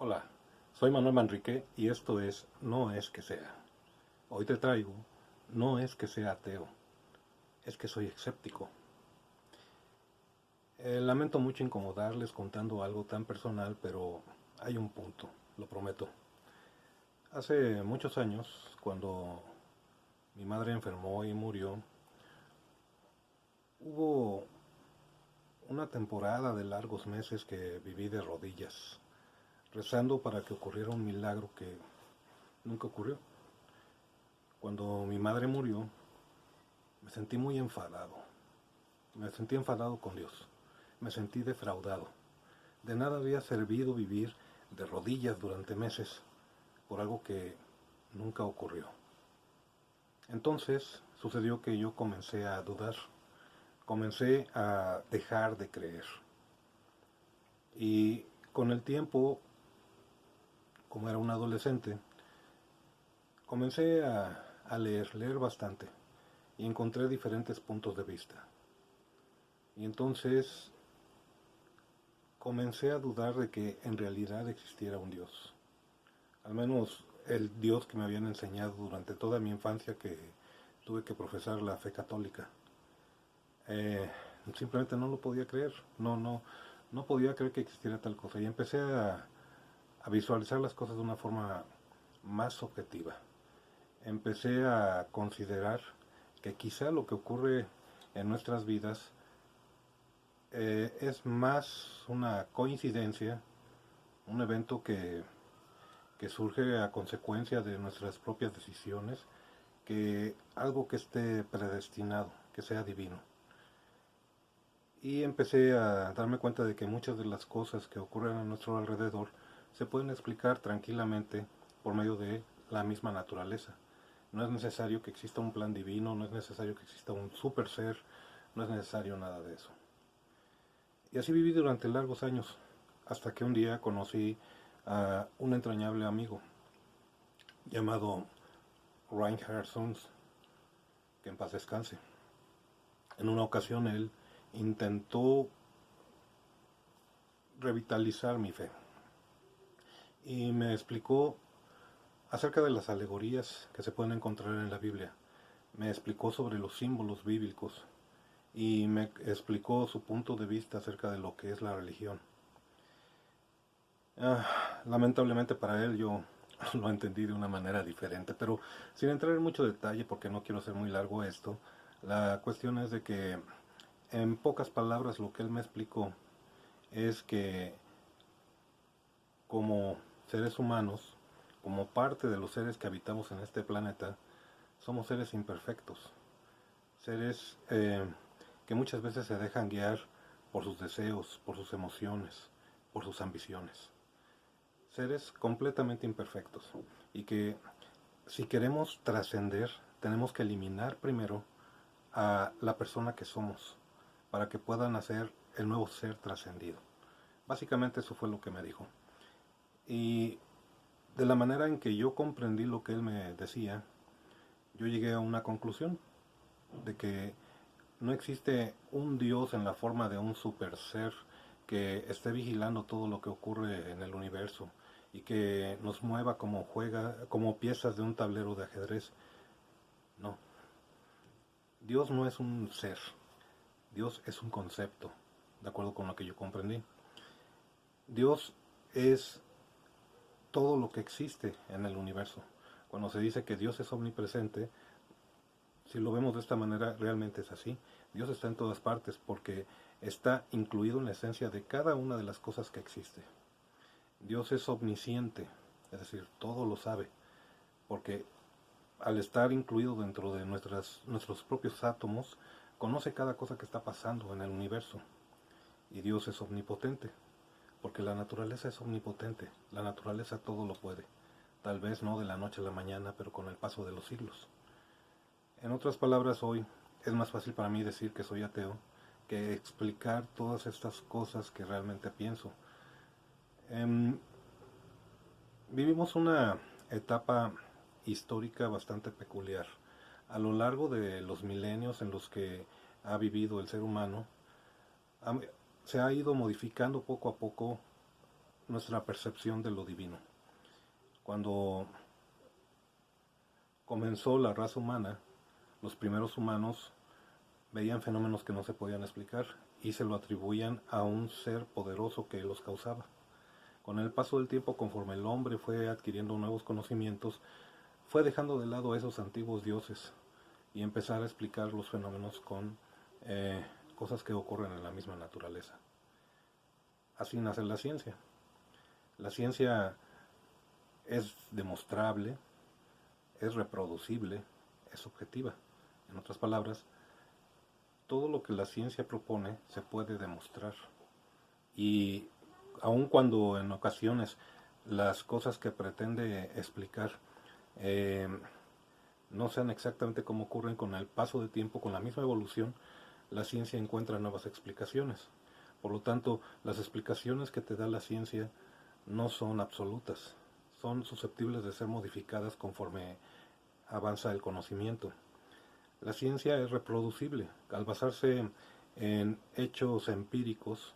Hola, soy Manuel Manrique y esto es No es que sea. Hoy te traigo No es que sea ateo, es que soy escéptico. Lamento mucho incomodarles contando algo tan personal, pero hay un punto, lo prometo. Hace muchos años, cuando mi madre enfermó y murió, hubo una temporada de largos meses que viví de rodillas, rezando para que ocurriera un milagro que nunca ocurrió. Cuando mi madre murió, me sentí muy enfadado. Me sentí enfadado con Dios. Me sentí defraudado. De nada había servido vivir de rodillas durante meses por algo que nunca ocurrió. Entonces sucedió que yo comencé a dudar. Comencé a dejar de creer. Y con el tiempo, como era un adolescente, comencé a leer bastante. Y encontré diferentes puntos de vista. Y entonces comencé a dudar de que en realidad existiera un Dios. Al menos el Dios que me habían enseñado durante toda mi infancia, que tuve que profesar la fe católica. Eh, Simplemente no lo podía creer. No podía creer que existiera tal cosa. Y empecé a visualizar las cosas de una forma más objetiva. Empecé a considerar que quizá lo que ocurre en nuestras vidas es más una coincidencia, un evento que surge a consecuencia de nuestras propias decisiones, que algo que esté predestinado, que sea divino. Y empecé a darme cuenta de que muchas de las cosas que ocurren a nuestro alrededor se pueden explicar tranquilamente por medio de la misma naturaleza. No es necesario que exista un plan divino, no es necesario que exista un super ser, no es necesario nada de eso. Y así viví durante largos años, hasta que un día conocí a un entrañable amigo llamado Reinhard Sons, que en paz descanse. En una ocasión él intentó revitalizar mi fe y me explicó acerca de las alegorías que se pueden encontrar en la Biblia. Me explicó sobre los símbolos bíblicos y me explicó su punto de vista acerca de lo que es la religión. Lamentablemente para él yo lo entendí de una manera diferente, pero sin entrar en mucho detalle porque no quiero hacer muy largo esto, la cuestión es de que en pocas palabras lo que él me explicó es que como seres humanos, como parte de los seres que habitamos en este planeta, somos seres imperfectos, seres que muchas veces se dejan guiar por sus deseos, por sus emociones, por sus ambiciones. Seres completamente imperfectos y que si queremos trascender tenemos que eliminar primero a la persona que somos para que pueda nacer el nuevo ser trascendido. Básicamente eso fue lo que me dijo. Y de la manera en que yo comprendí lo que él me decía, yo llegué a una conclusión de que no existe un Dios en la forma de un super ser que esté vigilando todo lo que ocurre en el universo y que nos mueva como juega, como piezas de un tablero de ajedrez. No, Dios no es un ser, Dios es un concepto, de acuerdo con lo que yo comprendí. Dios es todo lo que existe en el universo. Cuando se dice que Dios es omnipresente, si lo vemos de esta manera, realmente es así. Dios está en todas partes porque está incluido en la esencia de cada una de las cosas que existe. Dios es omnisciente, es decir, todo lo sabe, porque al estar incluido dentro de nuestros propios átomos, conoce cada cosa que está pasando en el universo. Y Dios es omnipotente, porque la naturaleza es omnipotente, la naturaleza todo lo puede. Tal vez no de la noche a la mañana, pero con el paso de los siglos. En otras palabras, hoy es más fácil para mí decir que soy ateo que explicar todas estas cosas que realmente pienso. Em, Vivimos una etapa histórica bastante peculiar. A lo largo de los milenios en los que ha vivido el ser humano, se ha ido modificando poco a poco nuestra percepción de lo divino. Cuando comenzó la raza humana, los primeros humanos veían fenómenos que no se podían explicar y se lo atribuían a un ser poderoso que los causaba. Con el paso del tiempo, conforme el hombre fue adquiriendo nuevos conocimientos, fue dejando de lado a esos antiguos dioses y empezar a explicar los fenómenos con cosas que ocurren en la misma naturaleza. Así nace la ciencia. La ciencia es demostrable, es reproducible, es objetiva. En otras palabras, todo lo que la ciencia propone se puede demostrar. Y aun cuando en ocasiones las cosas que pretende explicar no sean exactamente como ocurren, con el paso de tiempo, con la misma evolución, la ciencia encuentra nuevas explicaciones. Por lo tanto, las explicaciones que te da la ciencia no son absolutas, son susceptibles de ser modificadas conforme avanza el conocimiento. La ciencia es reproducible. Al basarse en hechos empíricos,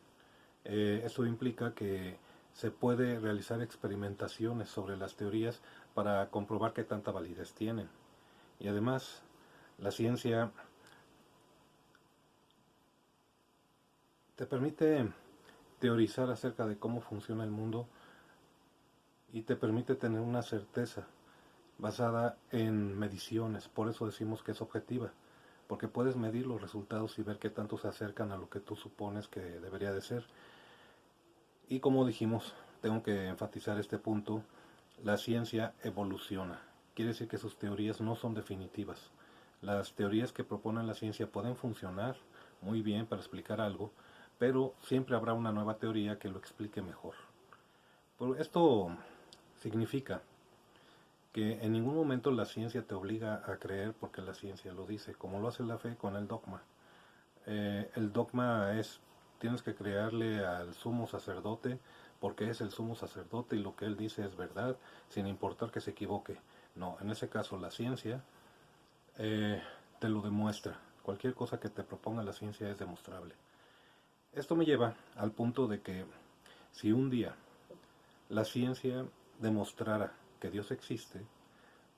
esto implica que se puede realizar experimentaciones sobre las teorías para comprobar qué tanta validez tienen. Y además, la ciencia te permite teorizar acerca de cómo funciona el mundo y te permite tener una certeza basada en mediciones. Por eso decimos que es objetiva, porque puedes medir los resultados y ver qué tanto se acercan a lo que tú supones que debería de ser. Y como dijimos, tengo que enfatizar este punto, la ciencia evoluciona. Quiere decir que sus teorías no son definitivas. Las teorías que propone la ciencia pueden funcionar muy bien para explicar algo, pero siempre habrá una nueva teoría que lo explique mejor. Pero esto significa que en ningún momento la ciencia te obliga a creer porque la ciencia lo dice, como lo hace la fe con el dogma. El dogma es, tienes que creerle al sumo sacerdote porque es el sumo sacerdote y lo que él dice es verdad, sin importar que se equivoque. No, en ese caso la ciencia te lo demuestra. Cualquier cosa que te proponga la ciencia es demostrable. Esto me lleva al punto de que si un día la ciencia demostrara que Dios existe,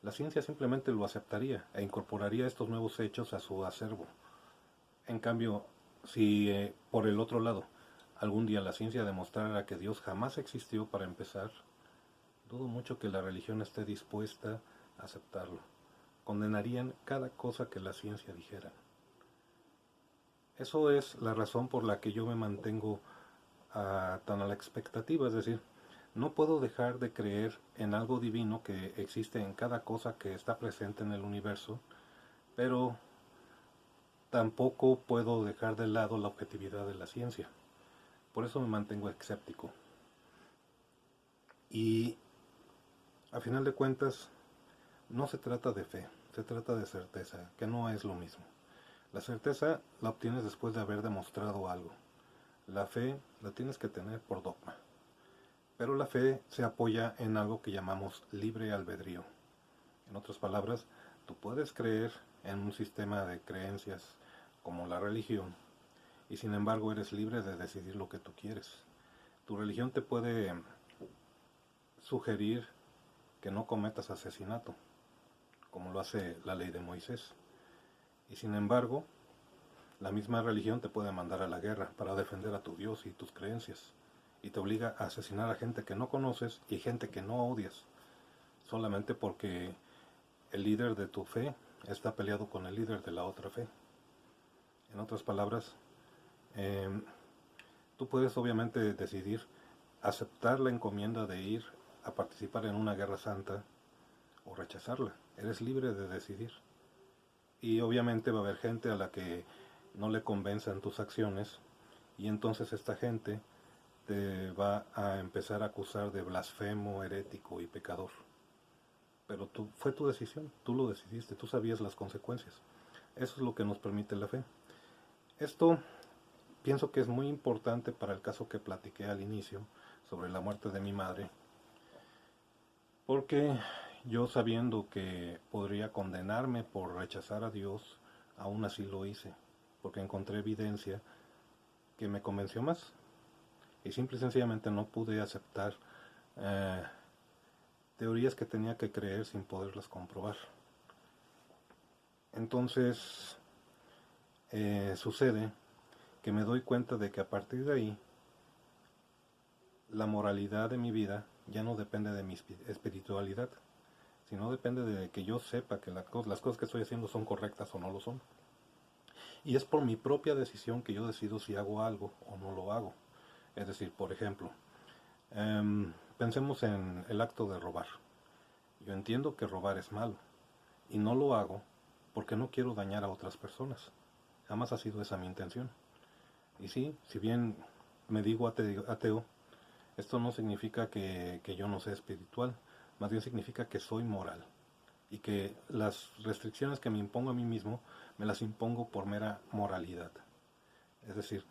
la ciencia simplemente lo aceptaría e incorporaría estos nuevos hechos a su acervo. En cambio, si por el otro lado algún día la ciencia demostrara que Dios jamás existió para empezar, dudo mucho que la religión esté dispuesta a aceptarlo. Condenarían cada cosa que la ciencia dijera. Eso es la razón por la que yo me mantengo tan a la expectativa, es decir, no puedo dejar de creer en algo divino que existe en cada cosa que está presente en el universo, pero tampoco puedo dejar de lado la objetividad de la ciencia. Por eso me mantengo escéptico. Y a final de cuentas, no se trata de fe, se trata de certeza, que no es lo mismo. La certeza la obtienes después de haber demostrado algo. La fe la tienes que tener por dogma. Pero la fe se apoya en algo que llamamos libre albedrío. En otras palabras, tú puedes creer en un sistema de creencias como la religión, y sin embargo eres libre de decidir lo que tú quieres. Tu religión te puede sugerir que no cometas asesinato, como lo hace la ley de Moisés. Y sin embargo, la misma religión te puede mandar a la guerra para defender a tu Dios y tus creencias, y te obliga a asesinar a gente que no conoces y gente que no odias, solamente porque el líder de tu fe está peleado con el líder de la otra fe. En otras palabras, tú puedes obviamente decidir aceptar la encomienda de ir a participar en una guerra santa o rechazarla. Eres libre de decidir. Y obviamente va a haber gente a la que no le convenzan tus acciones, y entonces esta gente te va a empezar a acusar de blasfemo, herético y pecador. Pero fue tu decisión, tú lo decidiste, tú sabías las consecuencias. Eso es lo que nos permite la fe. Esto pienso que es muy importante para el caso que platiqué al inicio sobre la muerte de mi madre, porque yo, sabiendo que podría condenarme por rechazar a Dios, aún así lo hice, porque encontré evidencia que me convenció más. y simple y sencillamente no pude aceptar eh, teorías que tenía que creer sin poderlas comprobar. Entonces sucede que me doy cuenta de que a partir de ahí la moralidad de mi vida ya no depende de mi espiritualidad, sino depende de que yo sepa que las cosas que estoy haciendo son correctas o no lo son. Y es por mi propia decisión que yo decido si hago algo o no lo hago. Es decir, por ejemplo, pensemos en el acto de robar. Yo entiendo que robar es malo y no lo hago porque no quiero dañar a otras personas. Jamás ha sido esa mi intención. Y sí, si bien me digo ateo, esto no significa que yo no sea espiritual, más bien significa que soy moral y que las restricciones que me impongo a mí mismo me las impongo por mera moralidad. Es decir,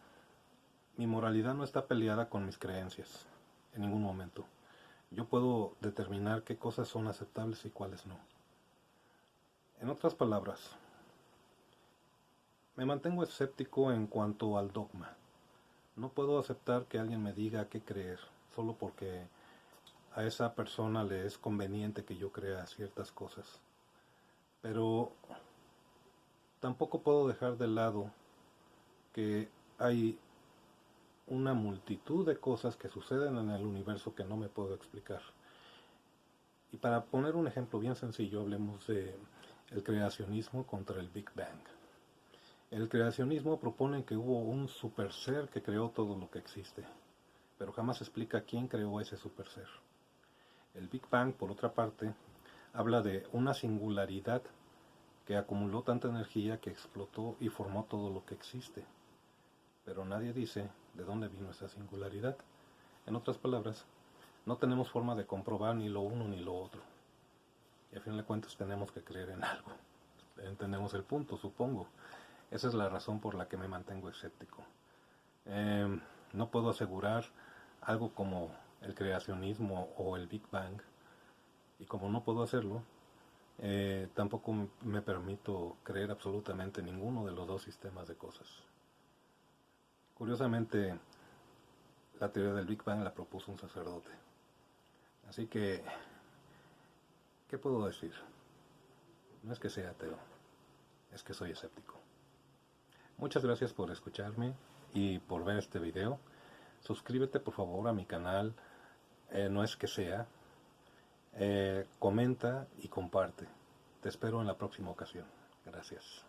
mi moralidad no está peleada con mis creencias en ningún momento. Yo puedo determinar qué cosas son aceptables y cuáles no. En otras palabras, me mantengo escéptico en cuanto al dogma. No puedo aceptar que alguien me diga qué creer, solo porque a esa persona le es conveniente que yo crea ciertas cosas. Pero tampoco puedo dejar de lado que hay una multitud de cosas que suceden en el universo que no me puedo explicar. Y para poner un ejemplo bien sencillo, hablemos de el creacionismo contra el Big Bang. El creacionismo propone que hubo un super ser que creó todo lo que existe, pero jamás explica quién creó ese super ser. El Big Bang, por otra parte, habla de una singularidad que acumuló tanta energía que explotó y formó todo lo que existe. Pero nadie dice de dónde vino esa singularidad. En otras palabras, no tenemos forma de comprobar ni lo uno ni lo otro. Y a fin de cuentas tenemos que creer en algo. Entendemos el punto, supongo. Esa es la razón por la que me mantengo escéptico. No puedo asegurar algo como el creacionismo o el Big Bang. Y como no puedo hacerlo, tampoco me permito creer absolutamente ninguno de los dos sistemas de cosas. Curiosamente, la teoría del Big Bang la propuso un sacerdote. Así que, ¿qué puedo decir? No es que sea ateo, es que soy escéptico. Muchas gracias por escucharme y por ver este video. Suscríbete por favor a mi canal, no es que sea. Comenta y comparte. Te espero en la próxima ocasión. Gracias.